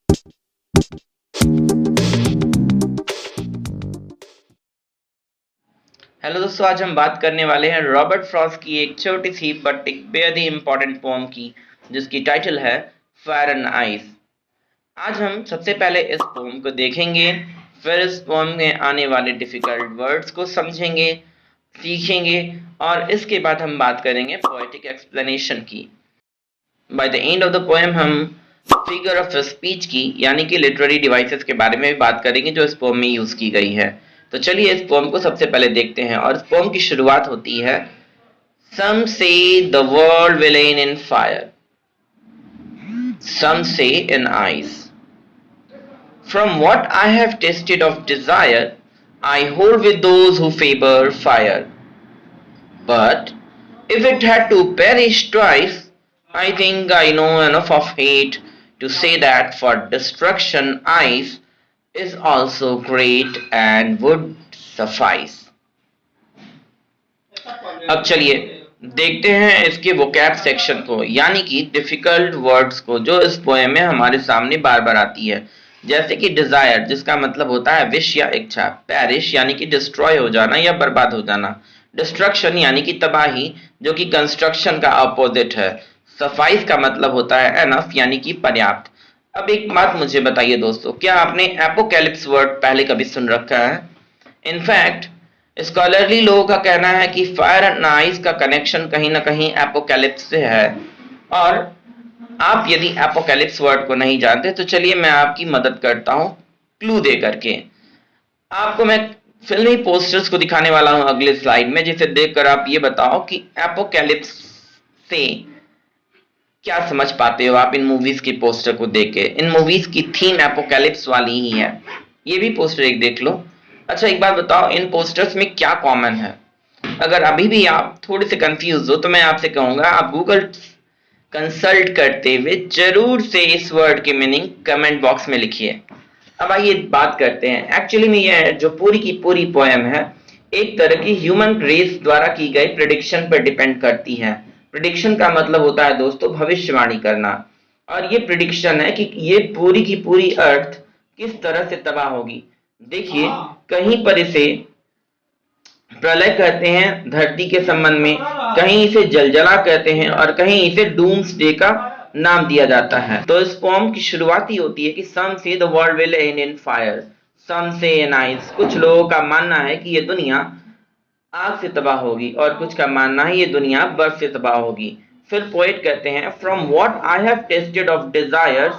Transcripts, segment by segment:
Hello दोस्तों, आज हम बात करने वाले हैं रॉबर्ट फ्रॉस्ट की एक छोटी सी बट एक बेहद ही इम्पोर्टेंट पोम की, जिसकी टाइटल है फायर एंड आइस। आज हम सबसे पहले इस पोम को देखेंगे, फिर इस पोम में आने वाले डिफिकल्ट वर्ड्स को समझेंगे, सीखेंगे और इसके बाद हम बात करेंगे पोएटिक एक्सप्लेनेशन की। By the end of the poem हम फिगर ऑफ स्पीच की यानी कि लिटरेरी डिवाइसेस के बारे में भी बात करेंगे जो इस पोम में यूज की गई है। तो चलिए इस पोम को सबसे पहले देखते हैं और इस पोम की शुरुआत होती है, Some say the world will end in fire, some say in ice. From what I have tasted of desire, I hold with those who favor fire. But if it had to perish twice, I think I know enough of hate to say that for destruction ice is also great and would suffice. अब चलिए देखते हैं इसके vocab section को, यानी कि difficult words को जो इस पोएम में हमारे सामने बार बार आती है। जैसे कि डिजायर, जिसका मतलब होता है विश या इच्छा। पेरिश यानी कि डिस्ट्रॉय हो जाना या बर्बाद हो जाना। डिस्ट्रक्शन यानी कि तबाही, जो कि कंस्ट्रक्शन का अपोजिट है। सफाइस का मतलब होता है एनफ यानी कि पर्याप्त। अब एक बात मुझे बताइए दोस्तों, क्या आपने एपोकैलिप्स वर्ड पहले कभी सुन रखा है? इनफैक्ट स्कॉलरली लोगों का कहना है कि फायर एंड आइस का कनेक्शन कहीं ना कहीं एपोकैलिप्स से है। और आप यदि एपोकैलिप्स वर्ड को नहीं जानते तो चलिए मैं आपकी मदद करता हूं क्लू दे करके। आपको मैं फिल्मी पोस्टर्स को दिखाने वाला हूं अगले स्लाइड में, जिसे देखकर आप ये बताओ कि एपोकैलिप्स से क्या समझ पाते हो आप इन मूवीज के पोस्टर को देख के। इन मूवीज की थीम एपोकैलिप्स वाली ही है। ये भी पोस्टर एक देख लो। अच्छा एक बात बताओ, इन पोस्टर्स में क्या कॉमन है? अगर अभी भी आप थोड़े से कंफ्यूज हो तो मैं आपसे कहूंगा आप गूगल कंसल्ट करते हुए जरूर से इस वर्ड की मीनिंग कमेंट बॉक्स में लिखिए। अब आइए बात करते हैं। एक्चुअली में यह जो पूरी की पूरी पोएम है एक तरह की ह्यूमन रेस द्वारा की गई प्रेडिक्शन पर डिपेंड करती है। प्रेडिक्शन का मतलब होता है दोस्तों भविष्यवाणी करना, और ये प्रेडिक्शन है कि ये पूरी की पूरी अर्थ किस तरह से तबाह होगी। देखिए, कहीं पर इसे प्रलय कहते हैं धरती के संबंध में, कहीं इसे जलजला कहते हैं और कहीं इसे डूम्सडे का नाम दिया जाता है। तो इस पोम की शुरुआत ही होती है कि some say the world will end in fire, some say in ice. कुछ लोगों का मानना है कि ये दुनिया आग से तबाह होगी और कुछ का मानना है ये दुनिया बर्फ से तबाह होगी। फिर पोएट कहते हैं, from what I have tested of desires,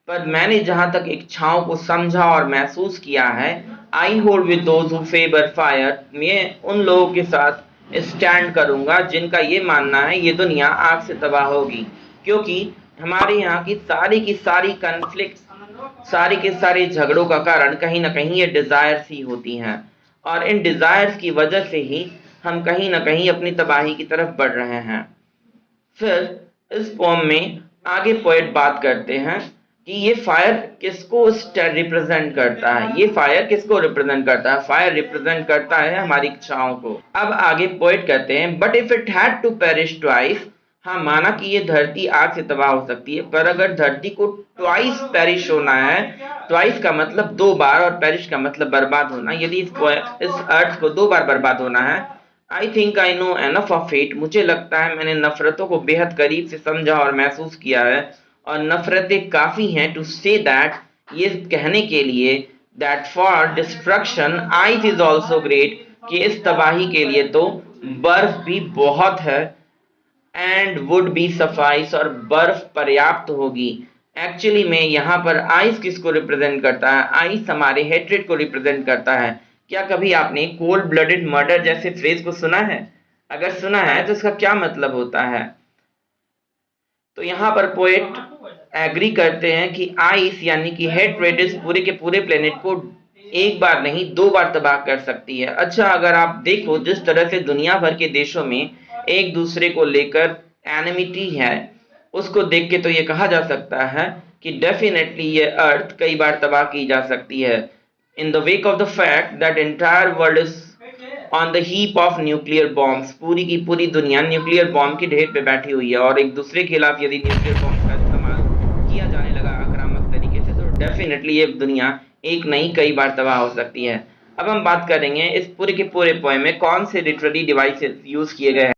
पर मैंने जहां तक इच्छाओं को समझा और महसूस किया है, I hold with those who favour fire, मैं उन लोगों के साथ स्टैंड करूंगा जिनका ये मानना है ये दुनिया आग से तबाह होगी। क्योंकि हमारे यहाँ की सारी कन्फ्लिक्ट, सारे के सारे झगड़ों का कारण कहीं ना कहीं ये डिजायर्स ही होती हैं, और इन डिजायर्स की वजह से ही हम कहीं ना कहीं अपनी तबाही की तरफ बढ़ रहे हैं। फिर इस पोम में आगे पोएट बात करते हैं कि ये फायर किसको रिप्रेजेंट करता है। ये फायर किसको रिप्रेजेंट करता है? फायर रिप्रेजेंट करता है हमारी इच्छाओं को। अब आगे पोएट कहते हैं, but if it had to perish twice, हाँ माना कि ये धरती आग से तबाह हो सकती है, पर अगर धरती को ट्वाइस पेरिश होना है, ट्वाइस का मतलब दो बार और पेरिश का मतलब बर्बाद होना, यदि इस अर्थ को दो बार बर्बाद होना है, I think I know enough of it, मुझे लगता है मैंने नफरतों को बेहद करीब से समझा और महसूस किया है, और नफरतें काफी हैं टू से दैट, ये कहने के लिए, that for destruction ice is also great, कि इस तबाही के लिए तो बर्फ भी बहुत है, एंड वुड बी सफाइस, और बर्फ पर्याप्त होगी। एक्चुअली में यहाँ पर आइस किसको रिप्रेजेंट करता है? आइस हमारे हेट्रेड को रिप्रेजेंट करता है। क्या कभी आपने कोल्ड ब्लडेड मर्डर जैसे फ्रेज को सुना है? अगर सुना है तो इसका क्या मतलब होता है? तो यहाँ पर पोएट एग्री करते हैं कि आइस यानी कि हेट्रेड इस पूरे के पूरे प्लेनेट को एक बार नहीं दो बार तबाह कर सकती है। अच्छा, अगर आप देखो जिस तरह से दुनिया भर के देशों में एक दूसरे को लेकर एनिमिटी है, उसको देख के तो ये कहा जा सकता है कि डेफिनेटली ये अर्थ कई बार तबाह की जा सकती है, in the wake of the fact that entire world is on the heap of nuclear bombs. पूरी की पूरी दुनिया न्यूक्लियर बॉम्ब की ढेर पे बैठी हुई है, और एक दूसरे के खिलाफ यदि न्यूक्लियर बॉम्ब का इस्तेमाल किया जाने लगा आक्रामक तरीके से, तो डेफिनेटली ये दुनिया एक नहीं कई बार तबाह हो सकती है। अब हम बात करेंगे इस पूरे के पूरे पोएम में कौन से लिटरेरी डिवाइसेस यूज किए गए हैं।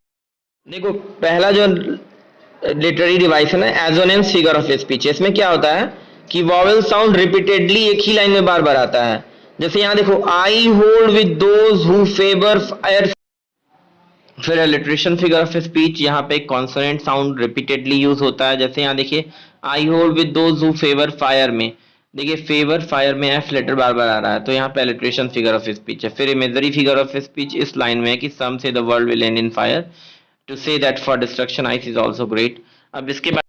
देखो, पहला जो लिटरेरी डिवाइस है ना, एजोनेंस फिगर ऑफ स्पीच, इसमें क्या होता है कि वॉवेल साउंड रिपीटेडली एक ही लाइन में बार बार आता है। जैसे यहाँ देखो, I hold with those who favour fire. फिर लिटरेशन फिगर ऑफ स्पीच, यहाँ पे कॉन्सोनेंट साउंड रिपीटेडली यूज होता है। जैसे यहाँ देखिए, I hold with those who favour fire में, देखिए फेवर फायर में एफ लेटर बार बार आ रहा है, तो यहाँ पे लिटरेशन फिगर ऑफ स्पीच है। फिर इमेजरी फिगर ऑफ स्पीच इस लाइन में है कि some say the world will end in fire to say that for destruction ice is also great. अब इसके बाद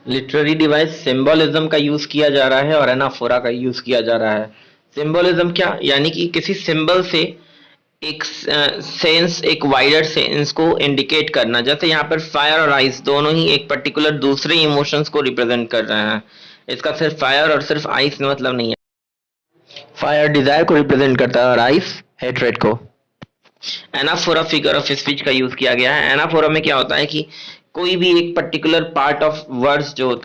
लिटरेरी डिवाइस सिंबोलिज्म का यूज किया जा रहा है और एनाफोरा का यूज किया जा रहा है। सिंबोलिज्म क्या, यानी कि किसी सिंबल से एक सेंस, एक वाइडर सेंस को इंडिकेट करना। जैसे यहाँ पर फायर और आइस दोनों ही एक पर्टिकुलर दूसरे इमोशंस को रिप्रेजेंट कर रहे हैं। इसका सिर्फ फायर और सिर्फ आइस में मतलब नहीं है। फायर डिजायर को रिप्रेजेंट करता है और आइस हेट्रेड को। एनाफोरा फिगर ऑफ स्पीच का यूज किया गया है। एनाफोरा में क्या होता है कि कोई भी एक पर्टिकुलर पार्ट ऑफ वर्ड्स जो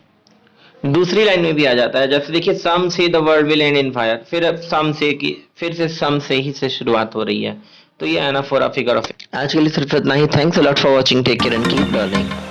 दूसरी लाइन में भी आ जाता है। जैसे देखिए, सम say the world will end in fire, फिर अब सम से की फिर से सम से ही से शुरुआत हो रही है। तो ये एनाफोरा फिगर ऑफ। आज के लिए सिर्फ इतना ही। Thanks a lot for watching, take care and keep learning.